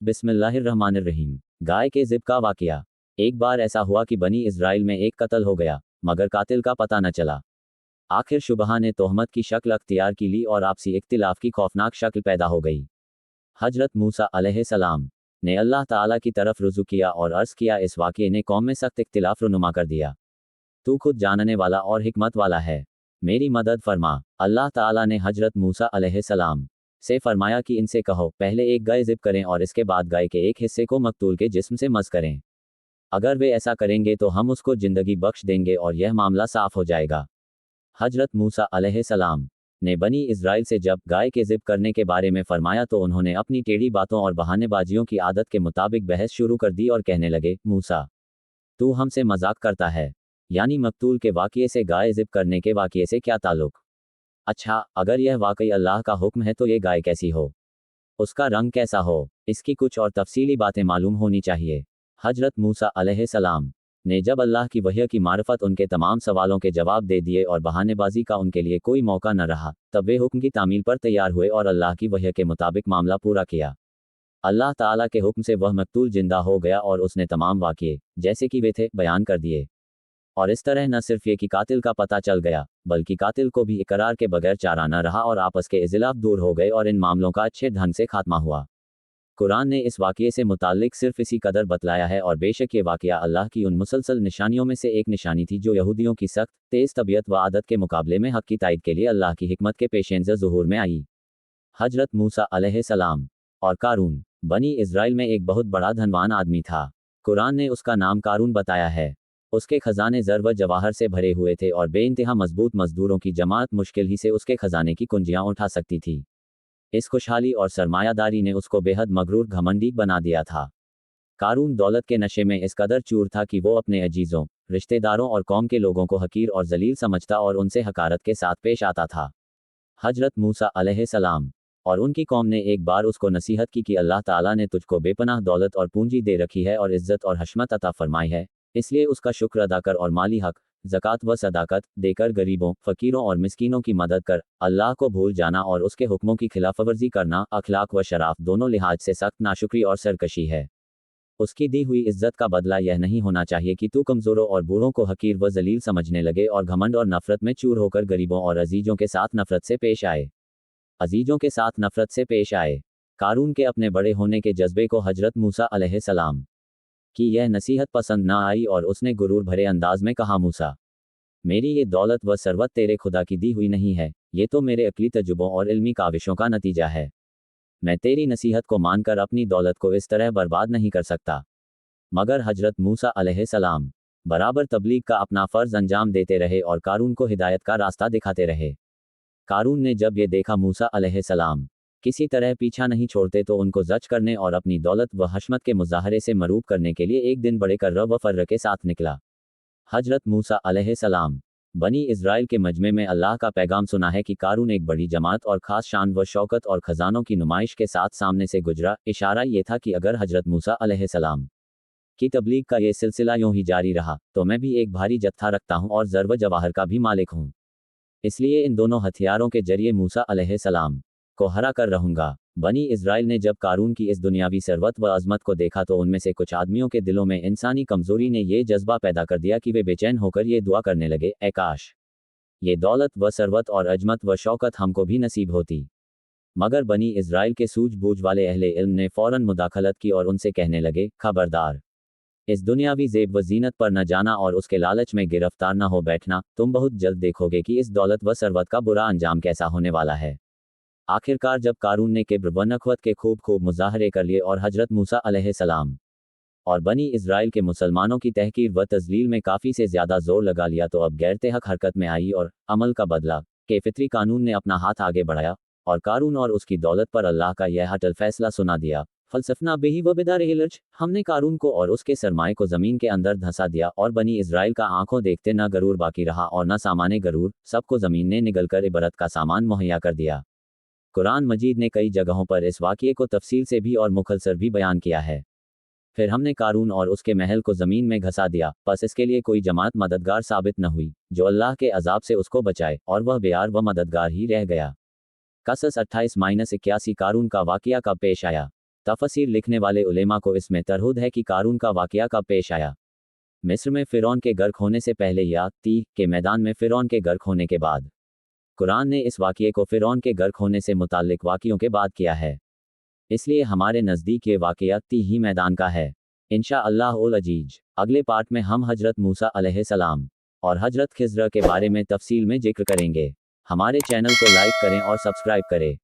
बिस्मिल्लाहिर्रहमानिर्रहीम। गाय के ज़िब का वाक़या। एक बार ऐसा हुआ कि बनी इज़राइल में एक कत्ल हो गया, मगर कातिल का पता न चला। आखिर शुबहा ने तोहमत की शक्ल अख्तियार की ली और आपसी इख्तिलाफ की खौफनाक शक्ल पैदा हो गई। हजरत मूसा अलैहिस्सलाम ने अल्लाह ताला की तरफ रुजू किया और अर्ज़ किया, इस वाक़ये ने कौम में सख्त इख्तिलाफ रुनुमा कर दिया। तू खुद जानने वाला और हिकमत वाला है, मेरी मदद फरमा। अल्लाह ताला ने हजरत मूसा अलैहिस्सलाम से फरमाया कि इनसे कहो, पहले एक गाय ज़िब करें और इसके बाद गाय के एक हिस्से को मकतूल के जिस्म से मस करें। अगर वे ऐसा करेंगे तो हम उसको जिंदगी बख्श देंगे और यह मामला साफ हो जाएगा। हजरत मूसा अलैहिस्सलाम ने बनी इज़राइल से जब गाय के ज़िब करने के बारे में फरमाया तो उन्होंने अपनी टेढ़ी बातों और बहानेबाजियों की आदत के मुताबिक बहस शुरू कर दी और कहने लगे, मूसा, तू हमसे मजाक करता है, यानी मकतूल के वाक़ये से गाय ज़िब करने के वाक़ये से क्या ताल्लुक? अच्छा, अगर यह वाकई अल्लाह का हुक्म है तो ये गाय कैसी हो, उसका रंग कैसा हो, इसकी कुछ और तफसीली बातें मालूम होनी चाहिए। हजरत मूसा अलैहिस्सलाम ने जब अल्लाह की वहय की मार्फत उनके तमाम सवालों के जवाब दे दिए और बहानेबाजी का उनके लिए कोई मौका न रहा, तब वे हुक्म की तामील पर तैयार हुए और अल्लाह की वहय के मुताबिक मामला पूरा किया। अल्लाह ताला के हुक्म से वह मकतूल जिंदा हो गया और उसने तमाम वाक़ये जैसे कि वे थे बयान कर दिए। और इस तरह न सिर्फ ये कि कातिल का पता चल गया, बल्कि कातिल को भी इकरार के बगैर चारा न रहा और आपस के इज़्तिलाफ दूर हो गए और इन मामलों का अच्छे ढंग से खात्मा हुआ। कुरान ने इस वाक़ये से मुताल्लिक सिर्फ इसी कदर बतलाया है, और बेशक ये वाक़या अल्लाह की उन मुसलसल निशानियों में से एक निशानी थी जो यहूदियों की सख्त तेज़ तबीयत व आदत के मुकाबले में हक़ की तायद के लिए अल्लाह की हिकमत के पेशेंज़र ज़ुहूर में आई। हजरत मूसा अलैहिस्सलाम और कारून बनी इज़राइल में एक बहुत बड़ा धनवान आदमी था। कुरान ने उसका नाम कारून बताया है। उसके खजाने ज़र व जवाहर से भरे हुए थे और बेइंतहा मजबूत मजदूरों की जमात मुश्किल ही से उसके खजाने की कुंजियां उठा सकती थी। इस खुशहाली और सरमायादारी ने उसको बेहद मगरूर घमंडी बना दिया था। कारून दौलत के नशे में इस कदर चूर था कि वो अपने अजीज़ों, रिश्तेदारों और कौम के लोगों को हकीर और जलील समझता और उनसे हकारत के साथ पेश आता था। हजरत मूसा अलैहिस्सलाम और उनकी कौम ने एक बार उसको नसीहत की कि अल्लाह ताला ने तुझको बेपनाह दौलत और पूंजी दे रखी है और इज्जत और हशमत अता फरमाई है, इसलिए उसका शुक्र अदा कर और माली हक, ज़कात व सदाकत देकर गरीबों, फ़कीरों और मिस्कीनों की मदद कर। अल्लाह को भूल जाना और उसके हुक्मों की खिलाफवर्जी करना अखलाक व शराफ दोनों लिहाज से सख्त नाशुक्री और सरकशी है। उसकी दी हुई इज्जत का बदला यह नहीं होना चाहिए कि तू कमज़ोरों और बूढ़ों को हकीर व जलील समझने लगे और घमंड और नफरत में चूर होकर गरीबों और अजीजों के साथ नफरत से पेश आए। अजीजों के साथ नफरत से पेश आए। कारून के अपने बड़े होने के जज्बे को हजरत मूसा अलैहिस्सलाम कि यह नसीहत पसंद न आई और उसने गुरूर भरे अंदाज में कहा, मूसा, मेरी ये दौलत व सरवत तेरे खुदा की दी हुई नहीं है, ये तो मेरे अक्ली तजुबों और इल्मी काविशों का नतीजा है। मैं तेरी नसीहत को मानकर अपनी दौलत को इस तरह बर्बाद नहीं कर सकता। मगर हजरत मूसा अलैहिस्सलाम बराबर तबलीग का अपना फ़र्ज अंजाम देते रहे और कारून को हिदायत का रास्ता दिखाते रहे। कारून ने जब ये देखा मूसा अलैहिस्सलाम किसी तरह पीछा नहीं छोड़ते तो उनको जज करने और अपनी दौलत व हशमत के मुजाहरे से मरूब करने के लिए एक दिन बड़े कर्र व फर्र के साथ निकला। हजरत मूसा अलैहिस्सलाम बनी इज़राइल के मजमे में अल्लाह का पैगाम सुना है कि कारून एक बड़ी जमात और ख़ास शान व शौकत और ख़जानों की नुमाइश के साथ सामने से गुजरा। इशारा ये था कि अगर हजरत मूसा अलैहिस्सलाम की तबलीग का ये सिलसिला यूं ही जारी रहा तो मैं भी एक भारी जत्था रखता हूँ और ज़र व जवाहर का भी मालिक हूँ, इसलिए इन दोनों हथियारों के जरिए मूसा अलैहिस्सलाम को हरा कर रहूंगा। बनी इज़राइल ने जब कारून की इस दुनियावी सरवत व अज़मत को देखा तो उनमें से कुछ आदमियों के दिलों में इंसानी कमज़ोरी ने ये जज्बा पैदा कर दिया कि वे बेचैन होकर ये दुआ करने लगे, ए काश ये दौलत व सरवत और अजमत व शौकत हमको भी नसीब होती। मगर बनी इज़राइल के सूझबूझ वाले अहले इल्म ने फ़ौरन मुदाखलत की और उनसे कहने लगे, खबरदार, इस दुनियावी ज़ेब व ज़ीनत पर न जाना और उसके लालच में गिरफ्तार न हो बैठना। तुम बहुत जल्द देखोगे कि इस दौलत व सरवत का बुरा अंजाम कैसा होने वाला है। आखिरकार जब कारून ने किब्र व नखवत के खूब मुजाहरे कर लिए और हजरत मूसा अलैहिस्सलाम और बनी इज़राइल के मुसलमानों की तहकीर व तज़लील में काफ़ी से ज़्यादा जोर लगा लिया तो अब गैरते हक हरकत में आई और अमल का बदला के फितरी कानून ने अपना हाथ आगे बढ़ाया और कारून और उसकी दौलत पर अल्लाह का यह हटल फैसला सुना दिया, फलसफना बेही व बिदारिहिलज, हमने कारून को और उसके सरमाए को ज़मीन के अंदर धंसा दिया और बनी इज़राइल का आंखों देखते न गरूर बाकी रहा और न सामाने गरूर, सबको ज़मीन ने निगलकर इबरत का सामान मुहैया कर दिया। कुरान मजीद ने कई जगहों पर इस वाक़ये को तफसील से भी और मुखलसर भी बयान किया है। फिर हमने कारून और उसके महल को ज़मीन में घसा दिया, बस इसके लिए कोई जमात मददगार साबित न हुई जो अल्लाह के अजाब से उसको बचाए, और वह बेयार व मददगार ही रह गया। कसस 28-81 कारून का वाक़या कब पेश आया? तफसीर लिखने वाले उलेमा को इसमें तरहुद है कि कारून का वाकया कब पेश आया, मिस्र में फ़िरौन के गर्क होने से पहले या तीह के मैदान में फ़िरौन के गर्क होने के बाद। कुरान ने इस वाक़ये को फ़िरौन के गर्क होने से मुताल्लिक़ वाक़ियों के बाद किया है, इसलिए हमारे नज़दीक ये वाक़या तीह ही मैदान का है। इंशा अल्लाह उल अजीज अगले पार्ट में हम हजरत मूसा अलैहिस्सलाम और हजरत खिज़र के बारे में तफसील में जिक्र करेंगे। हमारे चैनल को लाइक करें और सब्सक्राइब करें।